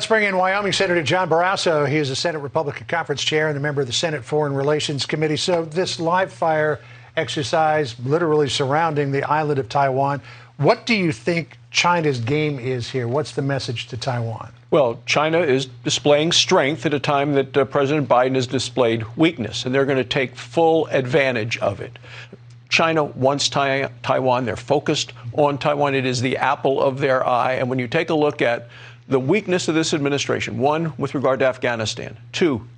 bring in Wyoming Senator John Barrasso. He is the Senate Republican Conference Chair and a member of the Senate Foreign Relations Committee. So this live fire exercise literally surrounding the island of Taiwan, what do you think China's game is here? What's the message to Taiwan? Well, China is displaying strength at a time that President Biden has displayed weakness, and they're going to take full advantage of it. China wants Taiwan. They're focused on Taiwan. It is the apple of their eye. And when you take a look at the weakness of this administration, one, with regard to Afghanistan, two,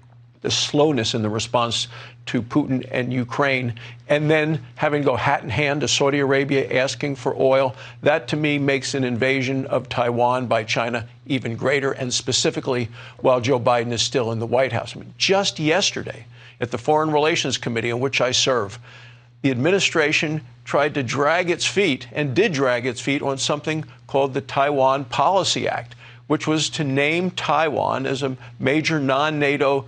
the slowness in the response to Putin and Ukraine, and then having to go hat in hand to Saudi Arabia asking for oil, that to me makes an invasion of Taiwan by China even greater, and specifically while Joe Biden is still in the White House. I mean, just yesterday at the Foreign Relations Committee, on which I serve, the administration tried to drag its feet, and did drag its feet, on something called the Taiwan Policy Act, which was to name Taiwan as a major non-NATO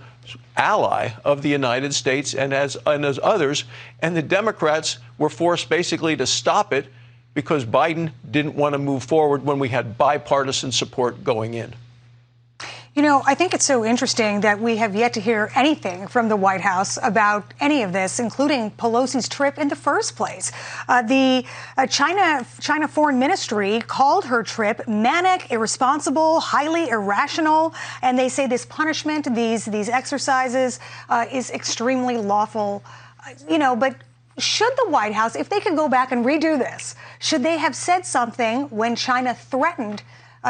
ally of the United States and as others. And the Democrats were forced basically to stop it because Biden didn't want to move forward when we had bipartisan support going in. You know, I think it's so interesting that we have yet to hear anything from the White House about any of this, including Pelosi's trip in the first place. The China Foreign Ministry called her trip manic, irresponsible, highly irrational, and they say this punishment, these exercises, is extremely lawful. You know, but should the White House, if they could go back and redo this, should they have said something when China threatened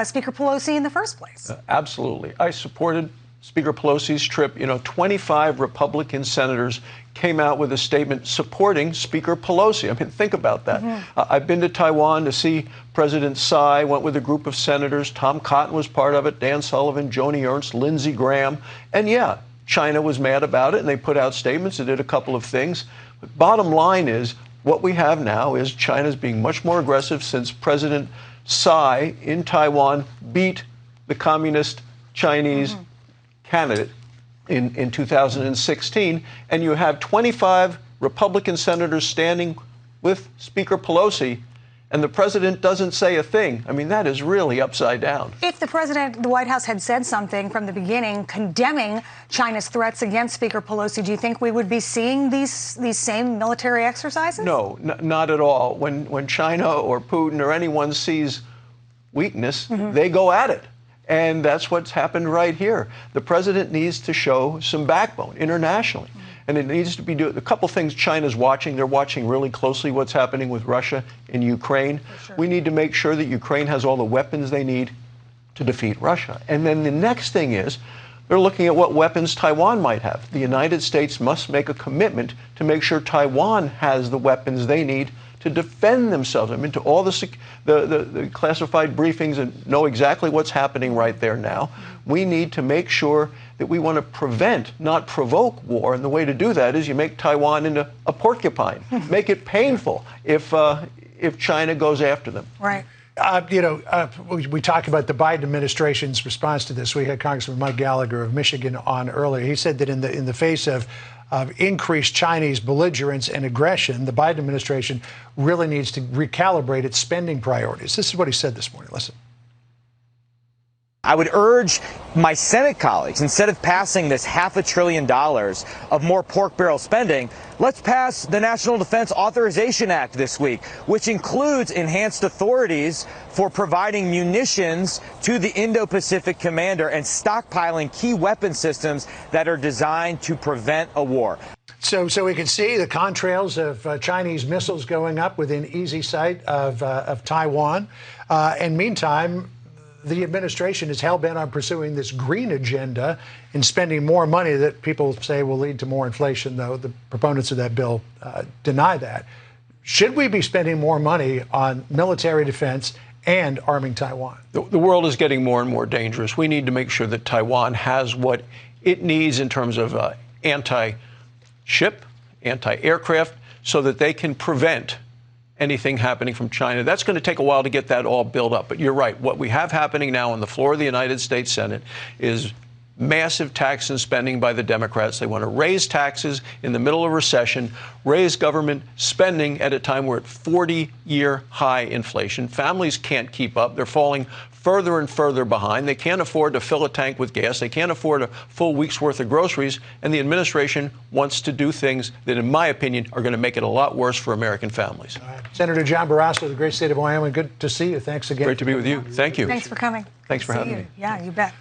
Speaker Pelosi in the first place? Absolutely. I supported Speaker Pelosi's trip. You know, 25 Republican senators came out with a statement supporting Speaker Pelosi. I mean, think about that. I've been to Taiwan to see President Tsai, went with a group of senators. Tom Cotton was part of it, Dan Sullivan, Joni Ernst, Lindsey Graham. And yeah, China was mad about it, and they put out statements and did a couple of things. But bottom line is, what we have now is China's being much more aggressive since President Tsai in Taiwan beat the communist Chinese candidate in 2016. And you have 25 Republican senators standing with Speaker Pelosi, and the president doesn't say a thing. I mean, that is really upside down. If the White House had said something from the beginning condemning China's threats against Speaker Pelosi, do you think we would be seeing these same military exercises? No, not at all. When China or Putin or anyone sees weakness, they go at it. And that's what's happened right here. The president needs to show some backbone internationally. And it needs to be a couple things China's watching. They're watching really closely what's happening with Russia in Ukraine. Sure. We need to make sure that Ukraine has all the weapons they need to defeat Russia. And then the next thing is they're looking at what weapons Taiwan might have. The United States must make a commitment to make sure Taiwan has the weapons they need to defend themselves. I mean, to all the classified briefings and know exactly what's happening right there now. We need to make sure that we want to prevent, not provoke war. And the way to do that is you make Taiwan into a porcupine. Make it painful if China goes after them. Right. We talked about the Biden administration's response to this. We had Congressman Mike Gallagher of Michigan on earlier. He said that in the face of increased Chinese belligerence and aggression, the Biden administration really needs to recalibrate its spending priorities. This is what he said this morning. Listen. I would urge my Senate colleagues, instead of passing this $500 billion of more pork barrel spending, let's pass the National Defense Authorization Act this week, which includes enhanced authorities for providing munitions to the Indo-Pacific Commander and stockpiling key weapon systems that are designed to prevent a war. So we can see the contrails of Chinese missiles going up within easy sight of Taiwan. And meantime, the administration is hell-bent on pursuing this green agenda and spending more money that people say will lead to more inflation, though the proponents of that bill deny that. Should we be spending more money on military defense and arming Taiwan? The world is getting more and more dangerous. We need to make sure that Taiwan has what it needs in terms of anti-ship, anti-aircraft, so that they can prevent anything happening from China. That's going to take a while to get that all built up. But you're right. What we have happening now on the floor of the United States Senate is massive tax and spending by the Democrats. They want to raise taxes in the middle of recession, raise government spending at a time we're at 40-year high inflation. Families can't keep up. They're falling further and further behind. They can't afford to fill a tank with gas. They can't afford a full week's worth of groceries. And the administration wants to do things that, in my opinion, are going to make it a lot worse for American families. All right. Senator John Barrasso of the great state of Wyoming, good to see you. Thanks again. Great to be with you. Thank you. Thanks for coming. Thanks for having me. Yeah, you bet.